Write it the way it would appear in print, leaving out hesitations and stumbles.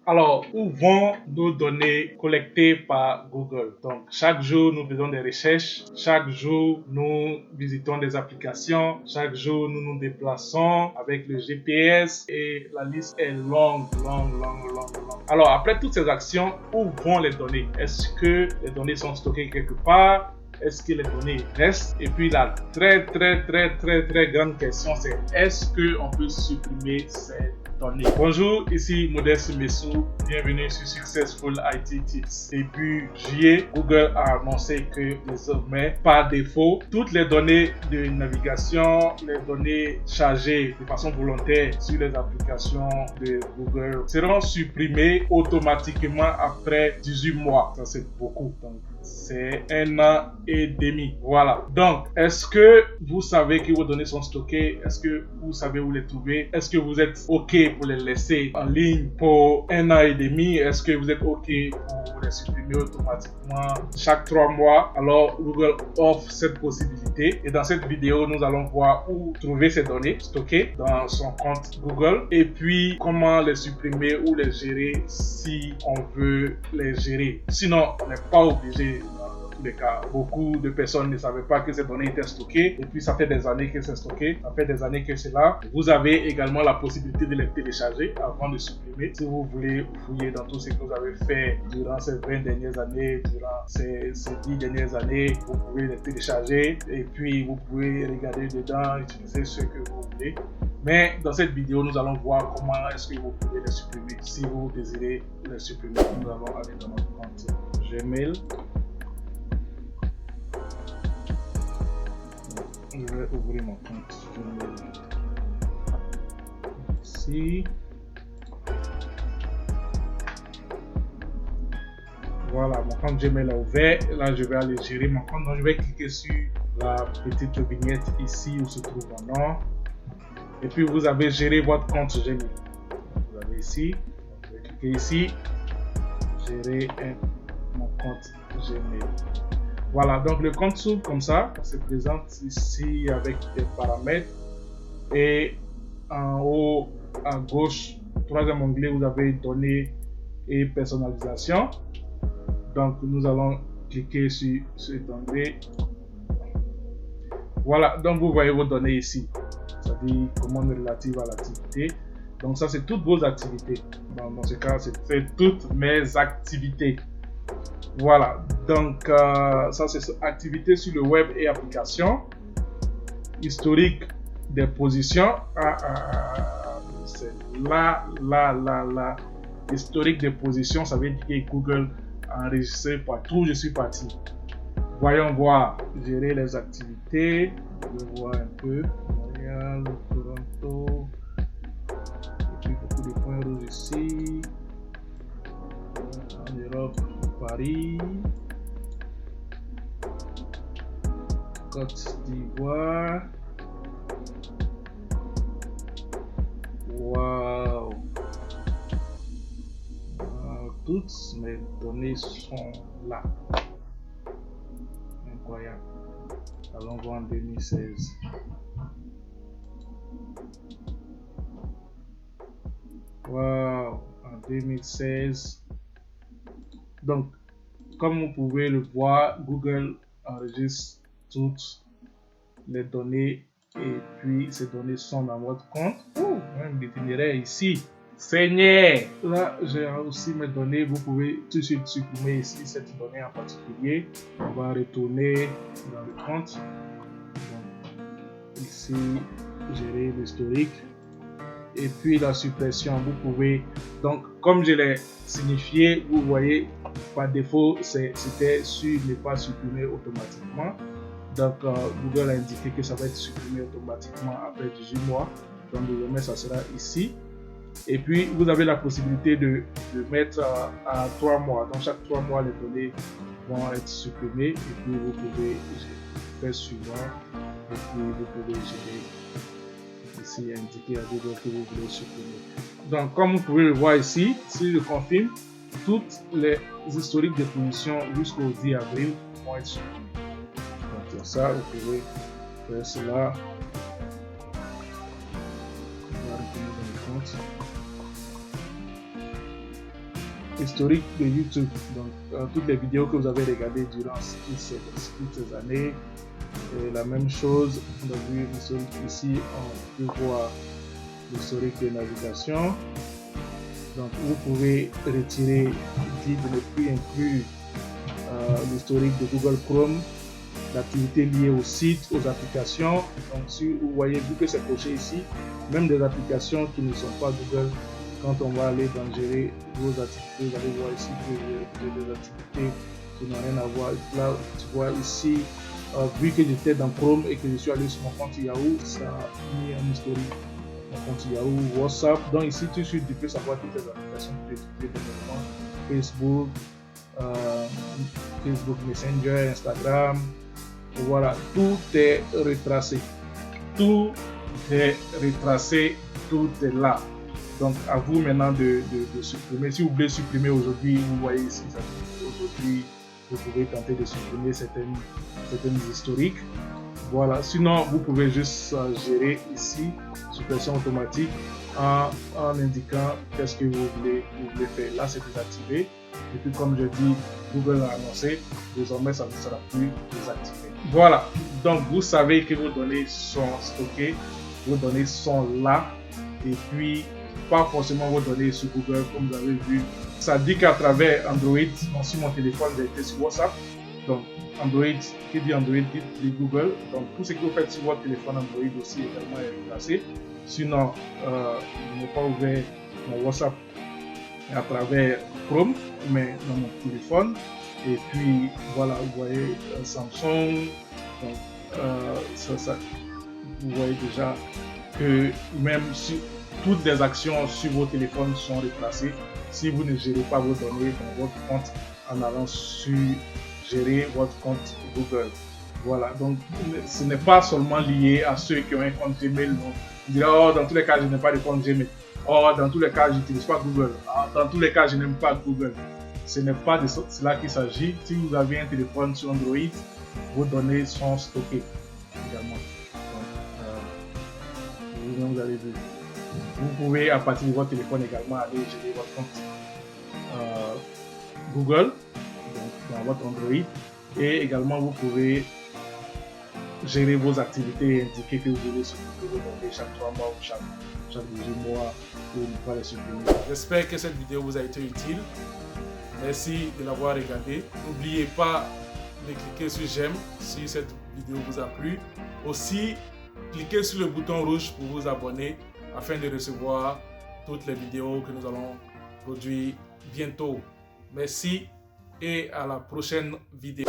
Alors, où vont nos données collectées par Google? Donc, chaque jour, nous faisons des recherches. Chaque jour, nous visitons des applications. Chaque jour, nous nous déplaçons avec le GPS et la liste est longue. Alors, après toutes ces actions, où vont les données? Est-ce que les données sont stockées quelque part? Est-ce que les données restent? Et puis la très grande question, c'est est-ce qu'on peut supprimer ces données? Bonjour, ici Modeste Messou, bienvenue sur Successful IT Tips. Et puis Google a annoncé que désormais, par défaut, toutes les données de navigation, les données chargées de façon volontaire sur les applications de Google seront supprimées automatiquement après 18 mois. Ça c'est beaucoup. Donc, c'est 1 an et demi. Voilà. Donc, est-ce que vous savez que vos données sont stockées? Est-ce que vous savez où les trouver? Est-ce que vous êtes OK pour les laisser en ligne pour 1 an et demi? Est-ce que vous êtes OK pour les supprimer automatiquement chaque 3 mois? Alors, Google offre cette possibilité. Et dans cette vidéo, nous allons voir où trouver ces données stockées dans son compte Google et puis comment les supprimer ou les gérer si on veut les gérer. Sinon, on n'est pas obligé. Dans tous les cas, beaucoup de personnes ne savaient pas que ces données étaient stockées et puis ça fait des années que c'est stocké, ça fait des années que c'est là. Vous avez également la possibilité de les télécharger avant de supprimer. Si vous voulez fouiller dans tout ce que vous avez fait durant ces 20 dernières années, durant ces 10 dernières années, vous pouvez les télécharger et puis vous pouvez regarder dedans, utiliser ce que vous voulez. Mais dans cette vidéo, nous allons voir comment est-ce que vous pouvez les supprimer. Si vous désirez les supprimer, nous allons aller dans notre compte Gmail. Je vais ouvrir mon compte Gmail ici. Voilà, mon compte Gmail est ouvert. Là, je vais aller gérer mon compte. Donc, je vais cliquer sur la petite vignette ici où se trouve mon nom. Et puis, vous avez géré votre compte Gmail. Vous avez ici. Vous vais cliquer ici. Gérer mon compte Gmail. Voilà, donc le compte s'ouvre comme ça, on se présente ici avec des paramètres et en haut à gauche, troisième onglet, vous avez données et personnalisation. Donc nous allons cliquer sur cet onglet. Voilà, donc vous voyez vos données ici, c'est-à-dire commandes relatives à l'activité. Donc ça c'est toutes vos activités. Dans ce cas, c'est toutes mes activités. Voilà, donc ça c'est activité sur le web et application. Historique des positions. C'est là. Historique des positions, ça veut dire que Google a enregistré partout je suis parti. Voyons voir, gérer les activités. Je vais voir un peu. Montréal, Toronto. Et puis beaucoup de points rouges ici. En Europe. Paris, Côte d'Ivoire. Wow. Toutes mes données sont là. Incroyable. Allons voir en 2016. Wow. En 2016. Donc, comme vous pouvez le voir, Google enregistre toutes les données et puis ces données sont dans votre compte. Même l'itinéraire ici. Seigneur! Là, j'ai aussi mes données. Vous pouvez tout de suite supprimer ici cette donnée en particulier. On va retourner dans le compte. Donc, ici, gérer l'historique. Et puis la suppression, vous pouvez, donc comme je l'ai signifié, vous voyez par défaut c'était sur ne pas supprimer automatiquement. Donc Google a indiqué que ça va être supprimé automatiquement après 18 mois. Donc désormais ça sera ici. Et puis vous avez la possibilité de mettre à 3 mois. Donc chaque 3 mois les données vont être supprimées et puis vous pouvez faire suivant et puis vous pouvez gérer. Ici indiqué à Google que vous voulez supprimer. Donc comme vous pouvez le voir ici, si je confirme, toutes les historiques de position jusqu'au 10 avril vont être supprimées. Donc pour ça, vous pouvez faire cela. On va retourner dans le compte. historique de YouTube. Donc toutes les vidéos que vous avez regardées durant toutes ces années. Et la même chose, on a vu l'historique ici, on peut voir l'historique de navigation. Donc vous pouvez retirer, dit de ne plus inclure l'historique de Google Chrome, l'activité liée au site, aux applications. Donc si vous voyez, vu que c'est coché ici, même des applications qui ne sont pas Google, quand on va aller dans gérer vos activités, vous allez voir ici que j'ai des activités qui n'ont rien à voir. Là, tu vois ici, vu que j'étais dans Chrome et que je suis allé sur mon compte Yahoo, ça a mis un historique. Mon compte Yahoo, WhatsApp. Donc ici, tout de suite, tu peux savoir toutes les applications que tu utilises dernièrement. Facebook, Facebook Messenger, Instagram. Voilà, tout est retracé. Tout est retracé, tout est là. Donc à vous maintenant de supprimer. Si vous voulez supprimer aujourd'hui, vous voyez ici, aujourd'hui, vous pouvez tenter de supprimer certaines historiques. Voilà, sinon vous pouvez juste gérer ici, suppression automatique, en indiquant qu'est-ce que vous voulez faire. Là c'est désactivé. Et puis comme je dis, Google a annoncé, désormais ça ne sera plus désactivé. Voilà, donc vous savez que vos données sont stockées, vos données sont là, et puis pas forcément vos données sur Google comme vous avez vu. Ça dit qu'à travers Android, sur mon téléphone j'ai été sur WhatsApp, donc Android, qui dit Android dit Google, donc tout ce que vous faites sur votre téléphone Android aussi également est placé. Sinon, je n'ai pas ouvert mon WhatsApp à travers Chrome, mais dans mon téléphone. Et puis voilà, vous voyez Samsung, donc vous voyez déjà que même si toutes les actions sur vos téléphones sont replacées, si vous ne gérez pas vos données dans votre compte en allant sur gérer votre compte Google. Voilà, donc ce n'est pas seulement lié à ceux qui ont un compte Gmail. Donc, on dirait, oh, dans tous les cas, je n'ai pas de compte Gmail. Oh, dans tous les cas, je n'utilise pas Google. Oh, dans tous les cas, je n'aime pas Google. Ce n'est pas de cela qu'il s'agit. Si vous avez un téléphone sur Android, vos données sont stockées également. Donc, vous avez vu. Vous pouvez, à partir de votre téléphone également, aller gérer votre compte Google, donc dans votre Android. Et également, vous pouvez gérer vos activités et indiquer que vous voulez supprimer vos données chaque 3 mois ou chaque 18 mois pour ne pas les supprimer. J'espère que cette vidéo vous a été utile. Merci de l'avoir regardée. N'oubliez pas de cliquer sur j'aime si cette vidéo vous a plu. Aussi, cliquez sur le bouton rouge pour vous abonner afin de recevoir toutes les vidéos que nous allons produire bientôt. Merci et à la prochaine vidéo.